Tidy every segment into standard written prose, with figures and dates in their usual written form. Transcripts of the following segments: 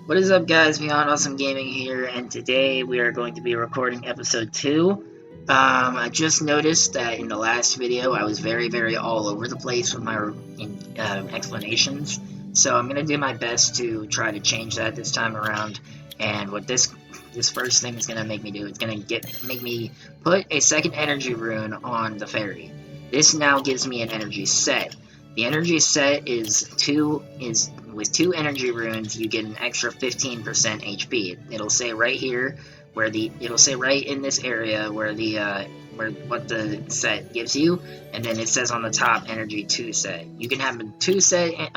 What is up, guys? Beyond Awesome Gaming here, and today we are going to be recording episode 2. I just noticed that in the last video I was very all over the place with my explanations, so I'm going to do my best to try to change that this time around. And what this first thing is going to make me do is going to make me put a second energy rune on the fairy. This now gives me an energy set. The energy set is with 2 energy runes, you get an extra 15% HP. It'll say right here it'll say right in this area where what the set gives you, and then it says on the top energy 2 set. You can have a 2 set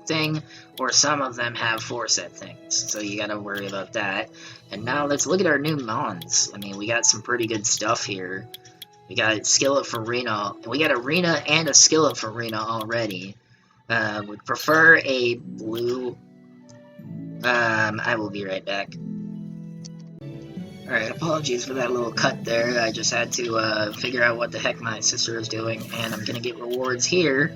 thing, or some of them have 4 set things, so you gotta worry about that. And now let's look at our new mons. I mean, we got some pretty good stuff here. We got skill up for Rena. We got Arena and a skill up for Rena already. Would prefer a blue. I will be right back. Alright, apologies for that little cut there. I just had to figure out what the heck my sister is doing, and I'm gonna get rewards here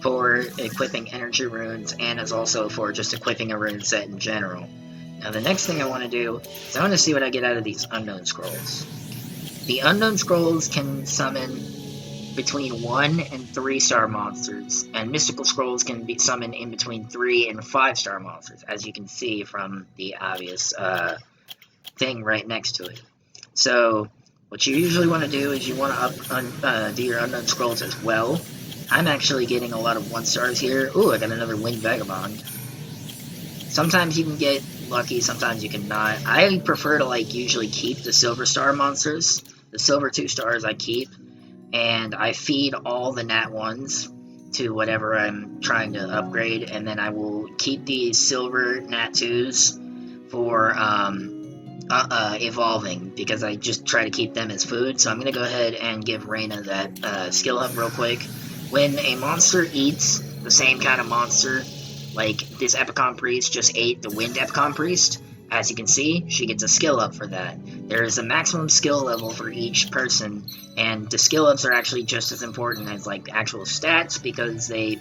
for equipping energy runes, and as also for just equipping a rune set in general. Now, the next thing I want to do is I want to see what I get out of these unknown scrolls. The unknown scrolls can summon between 1 and 3 star monsters, and mystical scrolls can be summoned in between 3 and 5 star monsters, as you can see from the obvious thing right next to it. So what you usually want to do is you want to do your unknown scrolls as well. I'm actually getting a lot of 1 stars here. Ooh, I got another Wind Vagabond. Sometimes you can get lucky, sometimes you cannot. I prefer to usually keep the silver star monsters. The silver 2 stars I keep, and I feed all the nat 1s to whatever I'm trying to upgrade, and then I will keep the silver nat 2s for evolving, because I just try to keep them as food. So I'm going to go ahead and give Reyna that skill up real quick. When a monster eats the same kind of monster, like this Epicon Priest just ate the Wind Epicon Priest, as you can see, she gets a skill up for that. There is a maximum skill level for each person, and the skill ups are actually just as important as actual stats, because they,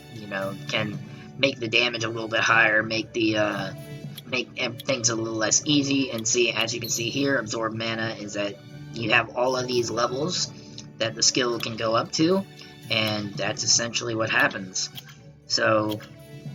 can make the damage a little bit higher, make things a little less easy. And see, as you can see here, absorb mana is that you have all of these levels that the skill can go up to, and that's essentially what happens. So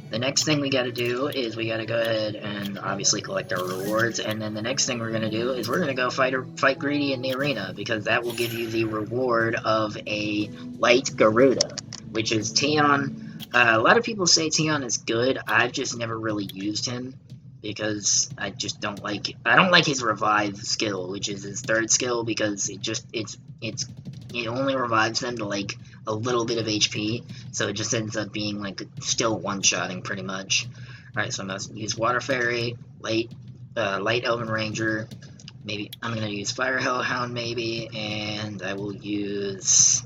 the next thing we got to do is we got to go ahead and obviously collect our rewards, and then the next thing we're going to do is we're going to go fight Greedy in the arena, because that will give you the reward of a Light Garuda, which is Tion. A lot of people say Tion is good. I've just never really used him, because I just don't like his revive skill, which is his 3rd skill, because it only revives them to a little bit of HP, so it just ends up being still one-shotting pretty much. Alright, so I'm going to use Water Fairy, Light Elven Ranger, maybe I'm going to use Fire Hellhound maybe, and I will use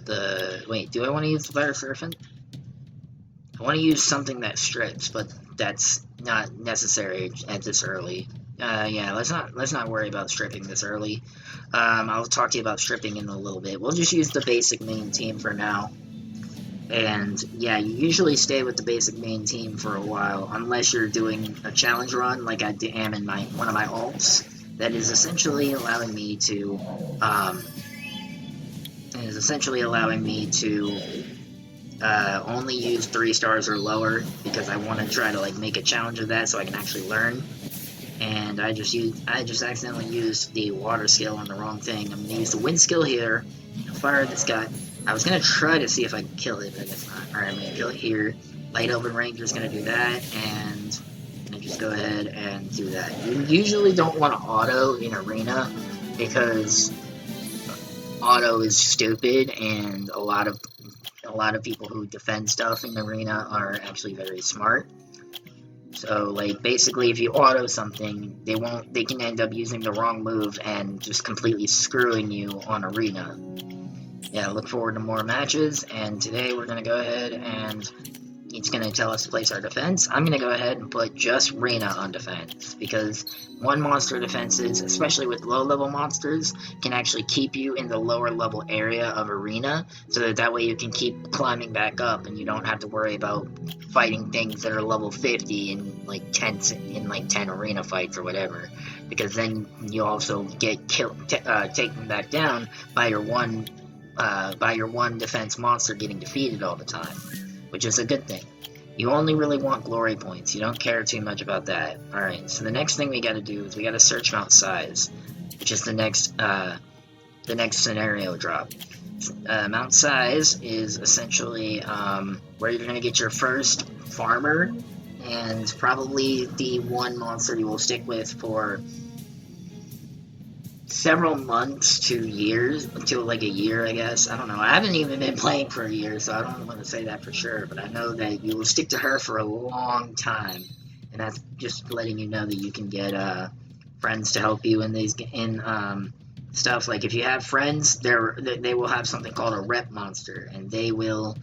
do I want to use the Fire Serpent? I want to use something that strips, but that's not necessary at this early. Yeah, let's not worry about stripping this early. I'll talk to you about stripping in a little bit. We'll just use the basic main team for now. And yeah, you usually stay with the basic main team for a while, unless you're doing a challenge run like I am in one of my alts. That is essentially allowing me to only use 3 stars or lower, because I want to try to make a challenge of that so I can actually learn. And I just accidentally used the water skill on the wrong thing. I'm gonna use the wind skill here, fire this guy. I was gonna try to see if I can kill it, but I guess not. Alright, I'm gonna kill it here. Light Elven Ranger's gonna do that, and I'm gonna just go ahead and do that. You usually don't want to auto in arena, because auto is stupid, and a lot of people who defend stuff in arena are actually very smart. So, basically, if you auto something, they can end up using the wrong move and just completely screwing you on arena. Yeah, look forward to more matches, and today we're going to go ahead and, it's going to tell us to place our defense. I'm going to go ahead and put just Reyna on defense, because one monster defenses, especially with low-level monsters, can actually keep you in the lower-level area of arena, so that way you can keep climbing back up, and you don't have to worry about fighting things that are level 50 in like 10 arena fights or whatever, because then you also get taken back down by your one defense monster getting defeated all the time, which is a good thing. You only really want glory points. You don't care too much about that. Alright, so the next thing we gotta do is we gotta search Mount Size, which is the next scenario drop. Mount Size is essentially where you're gonna get your first farmer, and probably the one monster you will stick with for several months to years, until like a year, I guess. I don't know. I haven't even been playing for a year, so I don't want to say that for sure, but I know that you will stick to her for a long time, and that's just letting you know that you can get friends to help you in stuff. Like if you have friends, they will have something called a rep monster, and they will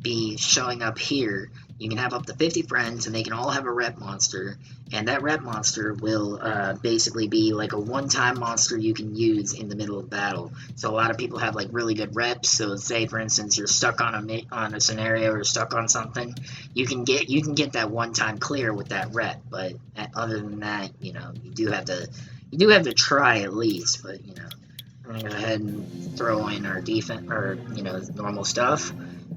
be showing up here. You can have up to 50 friends, and they can all have a rep monster, and that rep monster will basically be like a one-time monster you can use in the middle of battle. So a lot of people have like really good reps. So say for instance you're stuck on a scenario, or stuck on something, you can get that one-time clear with that rep. But other than that, you do have to try at least. But I'm gonna go ahead and throw in our defense, or normal stuff.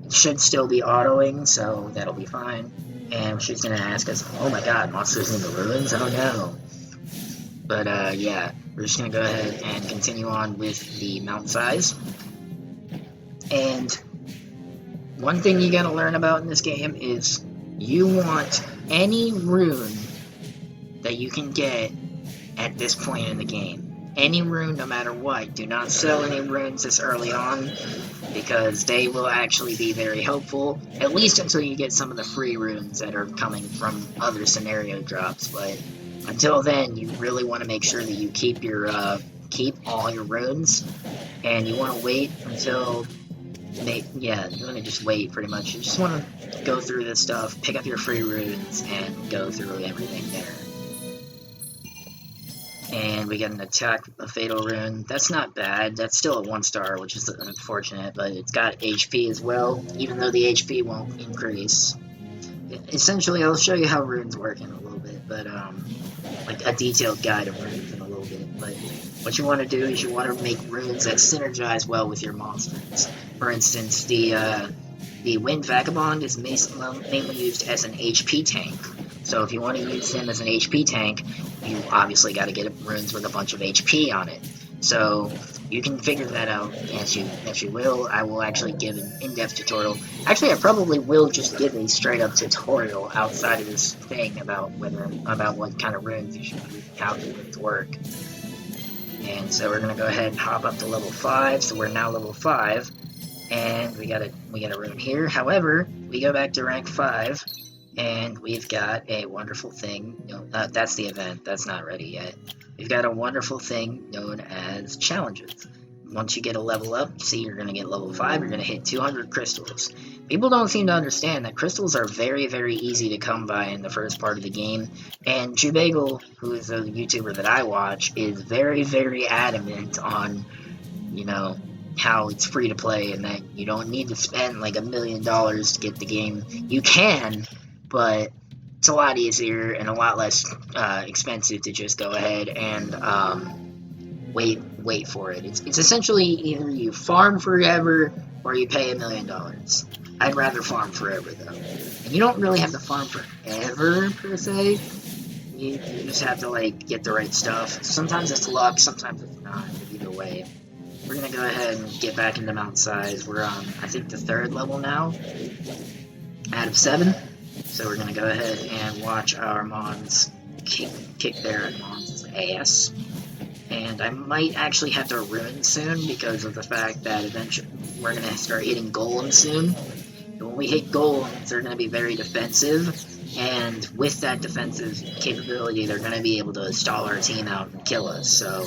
It should still be autoing, so that'll be fine. And she's gonna ask us, oh my god, monsters in the ruins? Oh no. But yeah, we're just gonna go ahead and continue on with the Mount Size. And one thing you gotta learn about in this game is you want any rune that you can get at this point in the game. Any rune, no matter what. Do not sell any runes this early on, because they will actually be very helpful, at least until you get some of the free runes that are coming from other scenario drops. But until then, you really want to make sure that you keep all your runes, and you want to wait until you want to just wait pretty much. You just want to go through this stuff, pick up your free runes, and go through everything there. And we get an attack, a fatal rune. That's not bad. That's still a 1-star, which is unfortunate, but it's got HP as well, even though the HP won't increase. Essentially, I'll show you how runes work in a little bit, but like a detailed guide of runes in a little bit. But what you want to do is you want to make runes that synergize well with your monsters. For instance, the Wind Vagabond is mainly used as an HP tank. So if you want to use him as an HP tank, you obviously got to get runes with a bunch of HP on it. So you can figure that out as you will. I will actually give an in-depth tutorial. Actually, I probably will just give a straight-up tutorial outside of this thing about what kind of runes you should use, how the runes work. And so we're gonna go ahead and hop up to level 5. So we're now level 5, and we got a rune here. However, we go back to rank 5. And we've got a wonderful thing. That's the event. That's not ready yet. We've got a wonderful thing known as challenges. Once you get a level up, see you're going to get level 5, you're going to hit 200 crystals. People don't seem to understand that crystals are very, very easy to come by in the first part of the game. And Jubagel, who is a YouTuber that I watch, is very, very adamant on, how it's free to play, and that you don't need to spend like $1 million to get the game. You can, but it's a lot easier and a lot less expensive to just go ahead and wait for it. It's essentially either you farm forever or you pay $1 million. I'd rather farm forever though. And you don't really have to farm forever per se. You just have to like get the right stuff. Sometimes it's luck, sometimes it's not. Either way, we're gonna go ahead and get back into Mount Size. We're on, I think, the 3rd level now out of 7. So we're going to go ahead and watch our Mons kick their Mons' ass. And I might actually have to rune soon, because of the fact that eventually we're going to start hitting golems soon. And when we hit golems, they're going to be very defensive. And with that defensive capability, they're going to be able to stall our team out and kill us. So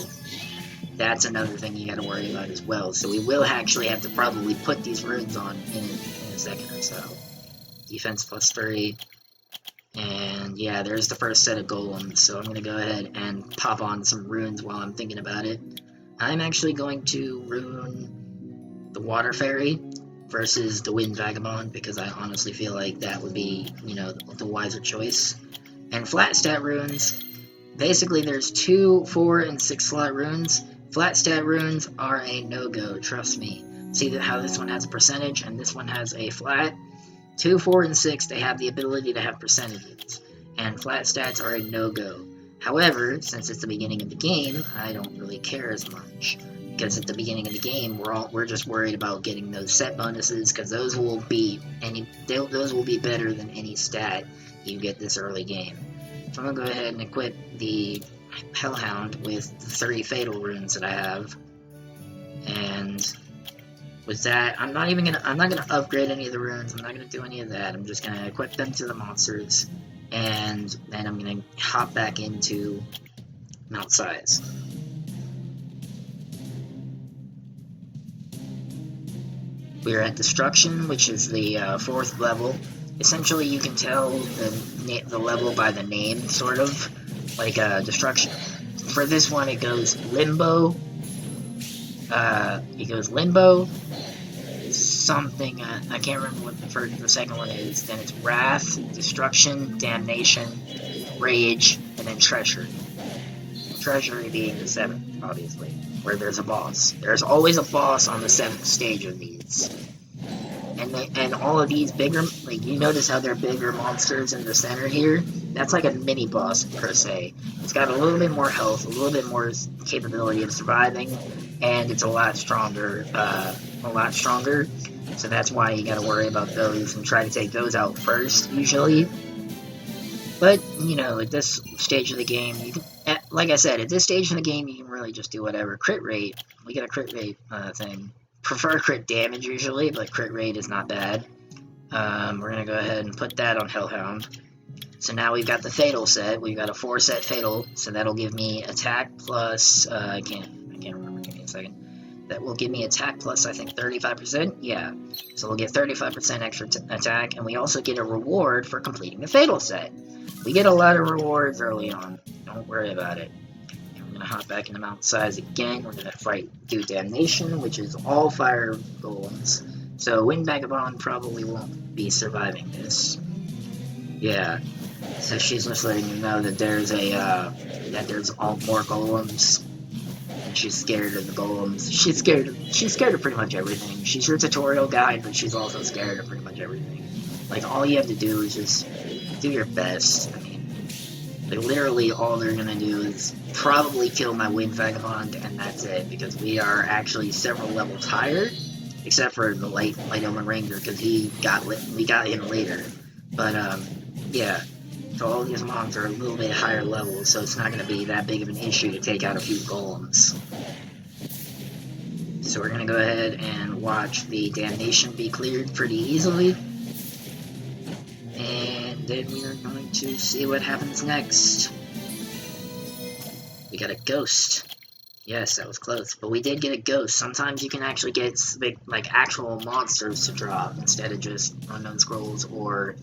that's another thing you got to worry about as well. So we will actually have to probably put these runes on in a second or so. defense +3. And yeah, there's the first set of golems, so I'm going to go ahead and pop on some runes while I'm thinking about it. I'm actually going to rune the Water Fairy versus the Wind Vagabond, because I honestly feel like that would be, you know, the wiser choice. And flat stat runes, basically there's 2, 4, and 6 slot runes. Flat stat runes are a no-go, trust me. See how this one has a percentage and this one has a flat? 2, 4, and 6, they have the ability to have percentages, and flat stats are a no-go. However, since it's the beginning of the game, I don't really care as much, because at the beginning of the game, we're just worried about getting those set bonuses, because those will be better than any stat you get this early game. So I'm gonna go ahead and equip the Hellhound with the 30 fatal runes that I have, and with that, I'm not gonna upgrade any of the runes. I'm not gonna do any of that. I'm just gonna equip them to the monsters, and then I'm gonna hop back into Mount Size. We are at Destruction, which is the 4th level. Essentially, you can tell the level by the name, sort of, like Destruction. For this one, it goes Limbo. Something, I can't remember what the second one is. Then it's Wrath, Destruction, Damnation, Rage, and then Treachery. Treachery being the 7th, obviously, where there's a boss. There's always a boss on the 7th stage of these. And all of these bigger, like, you notice how they're bigger monsters in the center here? That's like a mini boss, per se. It's got a little bit more health, a little bit more capability of surviving, and it's a lot stronger, so that's why you gotta worry about those and try to take those out first, usually. But, you know, at this stage of the game, you can, like I said, at this stage of the game, you can really just do whatever. Crit rate, we got a crit rate thing. Prefer crit damage usually, but crit rate is not bad. We're gonna go ahead and put that on Hellhound. So now we've got the Fatal set. We've got a 4-set Fatal, so that'll give me attack plus, I can't remember, give me a second. That will give me attack plus, I think, 35%? Yeah. So we'll get 35% extra attack, and we also get a reward for completing the Fatal set. We get a lot of rewards early on. Don't worry about it. I'm gonna hop back into Mount Size again. We're gonna do Damnation, which is all fire golems. So Wind Vagabond probably won't be surviving this. Yeah. So she's just letting you know that there's all more golems. And she's scared of the golems. She's scared of pretty much everything. She's your tutorial guide, but she's also scared of pretty much everything. Like, all you have to do is just do your best. I mean, like, literally all they're gonna do is probably kill my Wind Vagabond, and that's it, because we are actually several levels higher, except for the Light Elven Ranger, because we got him later. But yeah, so all these mobs are a little bit higher levels, so it's not gonna be that big of an issue to take out a few golems. So we're gonna go ahead and watch the Damnation be cleared pretty easily. And then we are going to see what happens next. We got a ghost. Yes, that was close, but we did get a ghost. Sometimes you can actually get like actual monsters to drop instead of just unknown scrolls or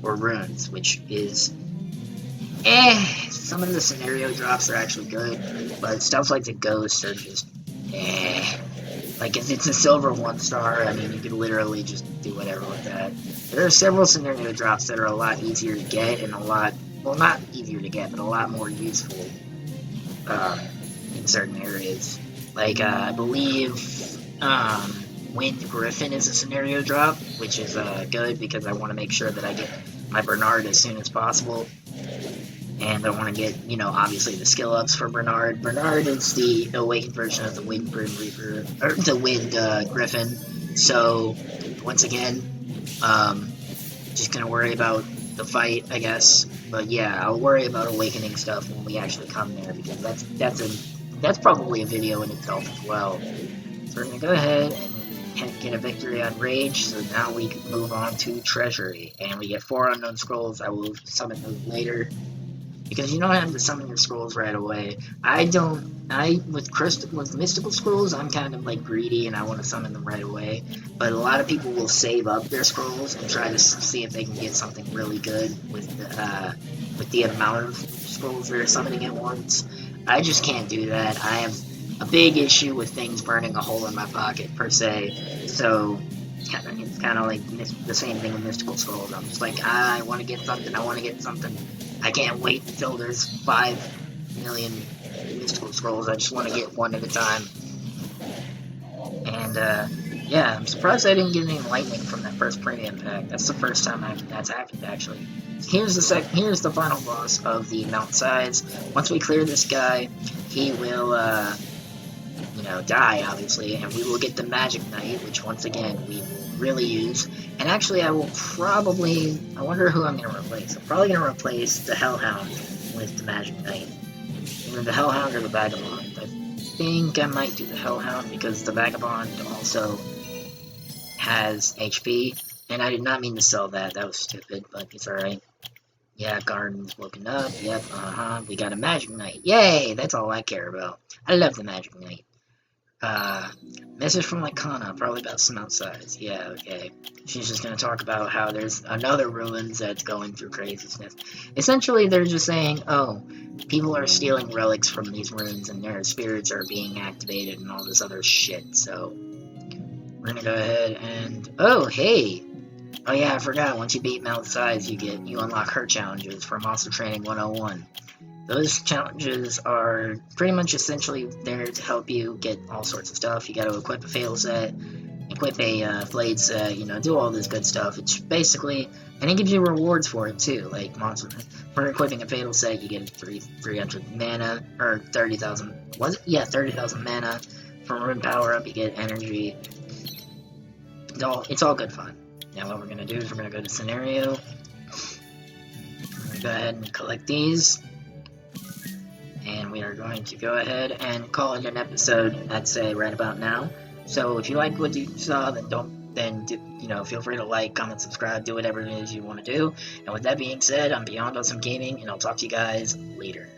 runes, which is some of the scenario drops are actually good, but stuff like the ghosts are just Like, if it's a silver 1-star, I mean, you can literally just do whatever with that. There are several scenario drops that are a lot easier to get and a lot, well, not easier to get, but a lot more useful in certain areas. Like, I believe Wind Griffin is a scenario drop, which is good because I want to make sure that I get my Bernard as soon as possible. And I want to get, you know, obviously the skill ups for Bernard. Bernard is the awakened version of the Wind Grim Reaper, or the Wind Griffin. So, once again, just gonna worry about the fight, I guess. But yeah, I'll worry about awakening stuff when we actually come there, because that's probably a video in itself as well. So we're gonna go ahead and get a victory on Rage. So now we can move on to Treasury, and we get 4 unknown scrolls. I will summon those later. because you don't have to summon your scrolls right away. With mystical scrolls, I'm kind of like greedy and I want to summon them right away. But a lot of people will save up their scrolls and try to see if they can get something really good with the amount of scrolls they're summoning at once. I just can't do that. I have a big issue with things burning a hole in my pocket per se. So it's kind of like the same thing with mystical scrolls. I'm just like, I want to get something. I want to get something. I can't wait until there's 5 million mystical scrolls. I just want to get one at a time. And yeah, I'm surprised I didn't get any lightning from that first premium pack. That's the first time that's happened actually. Here's the final boss of the Mount Sides. Once we clear this guy, he will die obviously, and we will get the Magic Knight, which once again we will really use. And actually, I wonder who I'm going to replace. I'm probably going to replace the Hellhound with the Magic Knight. Either the Hellhound or the Vagabond. I think I might do the Hellhound because the Vagabond also has HP. And I did not mean to sell that. That was stupid, but it's alright. Yeah, Garden's looking up. Yep, we got a Magic Knight. Yay! That's all I care about. I love the Magic Knight. Message from Lycana, probably about some outsides. Yeah, okay. She's just gonna talk about how there's another ruins that's going through craziness. Essentially, they're just saying, oh, people are stealing relics from these ruins and their spirits are being activated and all this other shit, so we're gonna go ahead and... Oh, hey! Oh yeah, I forgot, once you beat Mount Sides, you unlock her challenges for Monster Training 101. Those challenges are pretty much essentially there to help you get all sorts of stuff. You gotta equip a Fatal Set, equip a Blade Set, do all this good stuff. It's basically, and it gives you rewards for it too, like for equipping a Fatal Set, you get 300 mana, or 30,000, was it? Yeah, 30,000 mana. For Rune Power Up, you get energy. It's all good fun. Now what we're gonna do is we're gonna go to Scenario. I'm gonna go ahead and collect these. And we are going to go ahead and call it an episode, I'd say, right about now. So if you liked what you saw, then feel free to like, comment, subscribe, do whatever it is you want to do. And with that being said, I'm Beyond Awesome Gaming, and I'll talk to you guys later.